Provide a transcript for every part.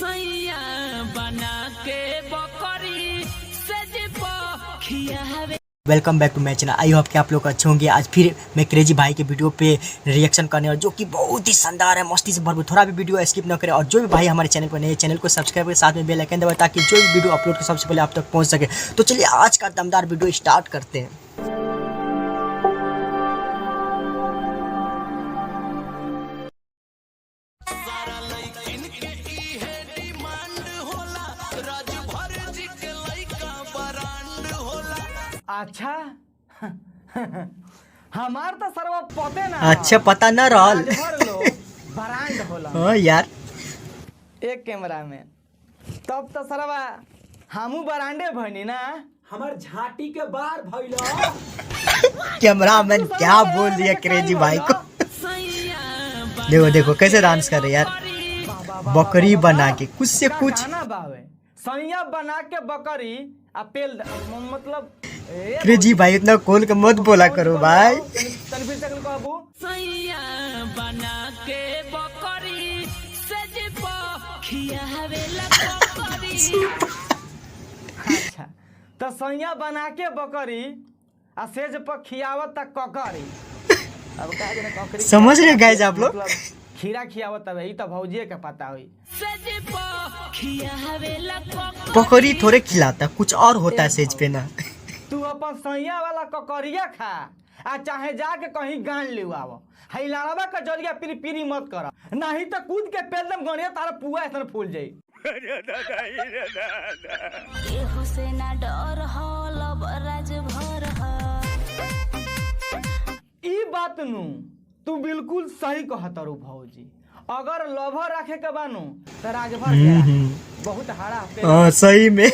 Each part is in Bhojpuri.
सैया बना के बकरी welcome back to my channel. I hope कि आप लोग अच्छे होंगे। आज फिर मैं क्रेजी भाई के वीडियो पे रिएक्शन करने और जो कि बहुत ही शानदार है, मस्ती से भरपूर। थोड़ा भी वीडियो स्किप न करें और जो भी भाई हमारे चैनल पर नए चैनल को सब्सक्राइब करें, साथ में बेल आइकन दबाएं ताकि जो भी वीडियो अपलोड कर सबसे पहले आप तक पहुंच सके। तो चलिए आज का दमदार वीडियो स्टार्ट करते हैं। अच्छा हमार तो सरवा पते ना। अच्छा पता न रहल ब्रांड होला। हां यार एक कैमरा में तब तो सरवा हमू ब्रांडे भनी ना। हमार झाटी के बार भइलो। कैमरामैन क्या बोल दिया क्रेजी भाई को। देखो देखो कैसे डांस कर रहे यार, बकरी बना के कुछ से कुछ सैया बना के बकरी अपेल मतलब क्रेजी भाई इतना खोल के मत बोला करो भाई। सैया बना के बकरी अच्छा तो सैया बना के बकरी आ सेज पर खियावत तक ककरी। अब का जने ककरी समझ रहे गाइस आप लोग। खीरा खियावत है ई तो भौजिए के पता होई। बकरी थोड़े खिलाता, कुछ और होता है सेज पे ना। तू अपन सैया वाला ककरिया खा आ चाहे जाके कहीं गान लेवाव। हई लाड़वा का जरिया पीरी पीरी मत कर, नहीं तो कूद के पेलम गणिया तारा पुआ ऐसा फूल जाई। केहू से ना डर हो लब राज भर हो। ई बात नु तू बिल्कुल सही कहतरू भौजी। अगर लभर रखे के बानू तो राजभर बहुत हाड़ा सही में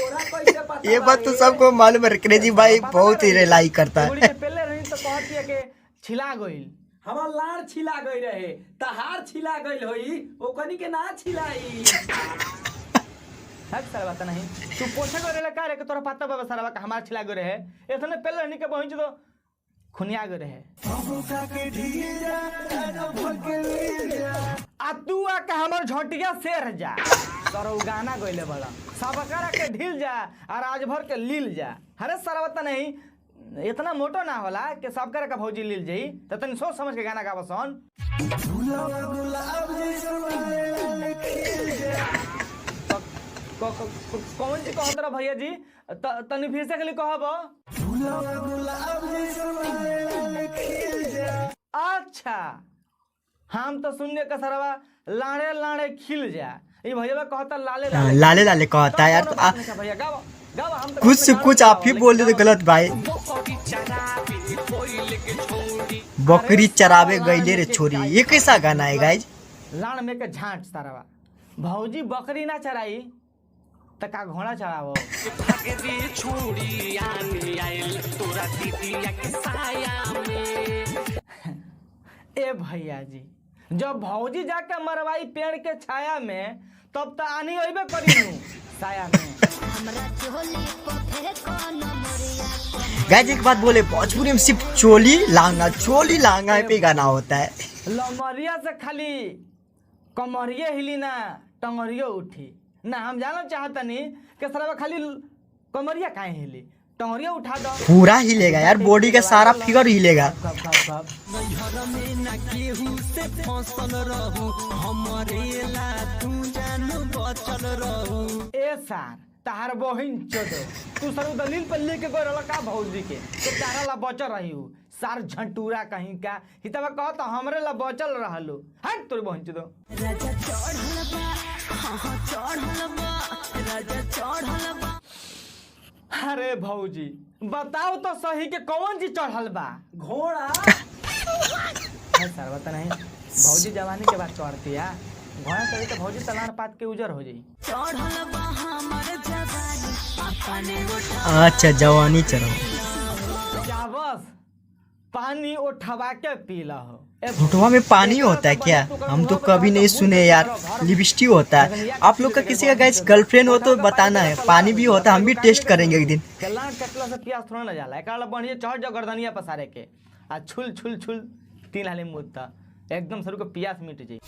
ये बात तो सबको मालूम है। क्रेजी भाई बहुत ही रिलाई करता है। पहले रही तो कहती है कि छिला गइल, हमार लार छिला गई रहे, तहार छिला गई होई, ओकनी के ना छिलाई। हक सर बात नहीं तू पोछे करे ला का रे के तोरा पता बाबा सरवा का हमार छिला गई रहे। इतने पहले रहनी के बहिन तो खुनिया गई रहे। आ तू आ के हमर झटिया शेर जा तोरा गाना गइले बड़ा सब करा के ढील जा और राजभर के लील जा। अरे सरवत नहीं इतना मोटो ना होला कि सब करे का भौजी लील जाई। तो तनी सोच समझ के गाना गावा सन। कौन जी कहत रहा भैया जी तनी फिर से खाली कहब। अच्छा हम तो सुनने का सरवा लाड़े लाड़े खिल जा। ये भैया कहता लाले लाले लाले कहता है यार। भैया गावा गावा हम तो कुछ से कुछ आप ही बोल देते गलत भाई। बकरी चरावे गईले रे छोरी, ये कैसा गाना है गाइज। लाड़ में के झांट सरवा भौजी बकरी ना चराई तका घोड़ा चढ़ावो। ए भैया जी जब भौजी जाके मरवाई पेड़ के छाया में तब तो आनी अइबे करी साया में। गाइज एक बात बोले, भोजपुरी में सिर्फ चोली लांगा पे गाना होता है। लमरिया से खाली कमरिया हिली ना टंगरियो उठी ना। हम जानना चाहता नहीं कि सरवा खाली कमरिया काहे हिली, टंगरिया उठा दो पूरा हिलेगा यार, बॉडी का सारा फिगर हिलेगा। ए सार तार बहिन चोदो तू सर दलील पर लेके गए रहला का भौजी के तो तारा ला बचल रही हूँ। सार झंटूरा कहीं का हितवा कहता हमरे ला बचल रहलू। हट तोर बहिन चोदो। अरे भौजी बताओ तो सही के कौन चीज चढ़ल बा। घोड़ा सर बता नहीं भौजी जवानी के बाद चढ़ती है घोड़ा चढ़ी तो भौजी तलान पात के उजर हो जाई। अच्छा जवानी चढ़ो बस पानी उठवा के पीला हो। घुटवा में पानी होता है क्या? हम तो कभी नहीं सुने यार। लिपस्टिक होता है। आप लोग का किसी का गाइस गर्लफ्रेंड हो तो बताना है। पानी भी होता है, हम भी टेस्ट करेंगे एक दिन। कला कटला से प्यास थोड़ा ना जाला एकरा बढ़िया चढ़ जा गर्दनिया पसारे के आ छुल छुल छुल 3 हाली मुद्दा एकदम सरू के प्यास मिट जाई।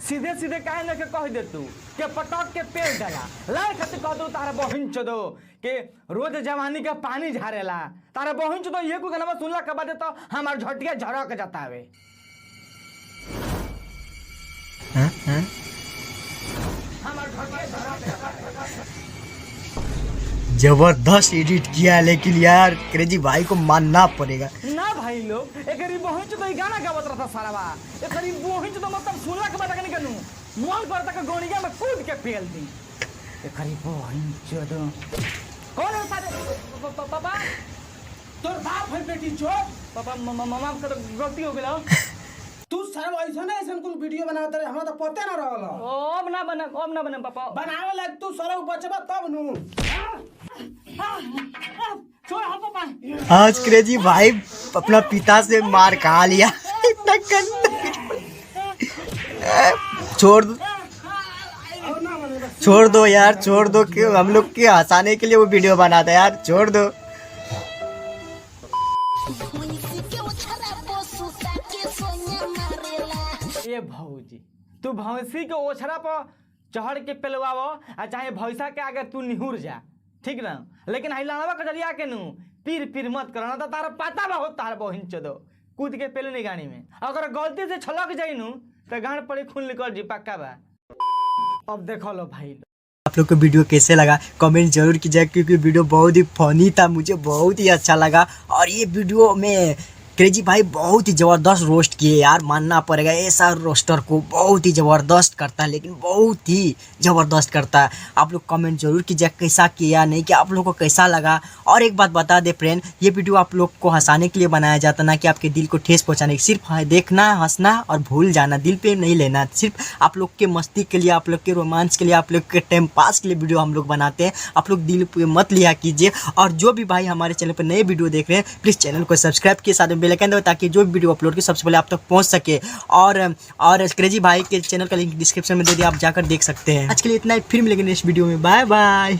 सीधे सीधे काहे न के कह दे तू के पटक के पेड़ डाला लाए खातिर कह दो तारा बहिन चदो के रोज जवानी का पानी झारेला तारा बहिन चदो ये को गाना सुनला के बाद तो हमार झटिया झरक जतावे। हमार झटिया झरक जबरदस्त एडिट किया है, लेकिन यार क्रेजी भाई को मानना पड़ेगा। ना भाई लोग एकरी बहिन चदो ई गाना गावत रहता सारा बा एकरी बहिन चदो मतलब सुनला के बाद कनी कनु मन करता के गोनिया में कूद के फेल दी एकरी बहिन चदो कौन है सारे पापा तोर बाप है बेटी चोर। पापा मामा का तो गलती हो गेला। तू सर्व ऐसा कुल वीडियो बनावत रहे, हमरा तो पते ना रहल। अब ना बने पापा बनावे लाग तू सर्व बचबा तब नु। छोड़ हम पापा। आज क्रेजी भाई अपना पिता से मार खा लिया। इतना गंदा छोड़ दो यार, छोड़ दो कि हम लोग के हंसाने के लिए वो वीडियो बनाता है यार, छोड़ दो। ये भौजी तू भैंसी के ओछरा पर चढ़ के पेलवावो आ चाहे भैंसा के आगे तू निहुर जा ठीक ना, लेकिन हिलावा कजरिया के नु पीर पीर मत करना तो तारा पता बा हो तार बहिन चदो कूद के पेले नहीं गाड़ी में अगर गलती से छलक जाई नु तो गाड़ पड़ी खून निकल जी पक्का बा। अब देखो लो भाई आप लोग को वीडियो कैसे लगा कमेंट जरूर कीजिएगा, क्योंकि वीडियो बहुत ही फनी था, मुझे बहुत ही अच्छा लगा। और ये वीडियो में क्रेजी भाई बहुत ही ज़बरदस्त रोस्ट किए यार, मानना पड़ेगा। ऐसा रोस्टर को बहुत ही ज़बरदस्त करता है, लेकिन बहुत ही ज़बरदस्त करता है। आप लोग कमेंट जरूर कीजिए कैसा किया नहीं कि आप लोग को कैसा लगा। और एक बात बता दे फ्रेंड, ये वीडियो आप लोग को हंसाने के लिए बनाया जाता, ना कि आपके दिल को ठेस पहुंचाने। सिर्फ देखना, हंसना और भूल जाना, दिल पे नहीं लेना। सिर्फ आप लोग के मस्ती के लिए, आप लोग के रोमांस के लिए, आप लोग के टाइम पास के लिए वीडियो हम लोग बनाते हैं। आप लोग दिल पे मत लिया कीजिए। और जो भी भाई हमारे चैनल पर नए वीडियो देख रहे हैं, प्लीज़ चैनल को सब्सक्राइब किए, साथ में बेल आइकन दबाएं ताकि जो वीडियो अपलोड की सबसे पहले आप तक पहुंच सके। और क्रेजी भाई के चैनल का लिंक डिस्क्रिप्शन में दे दिया, आप जाकर देख सकते हैं। आज के लिए इतना ही, फिर मिलेंगे नेक्स्ट वीडियो में। Bye by.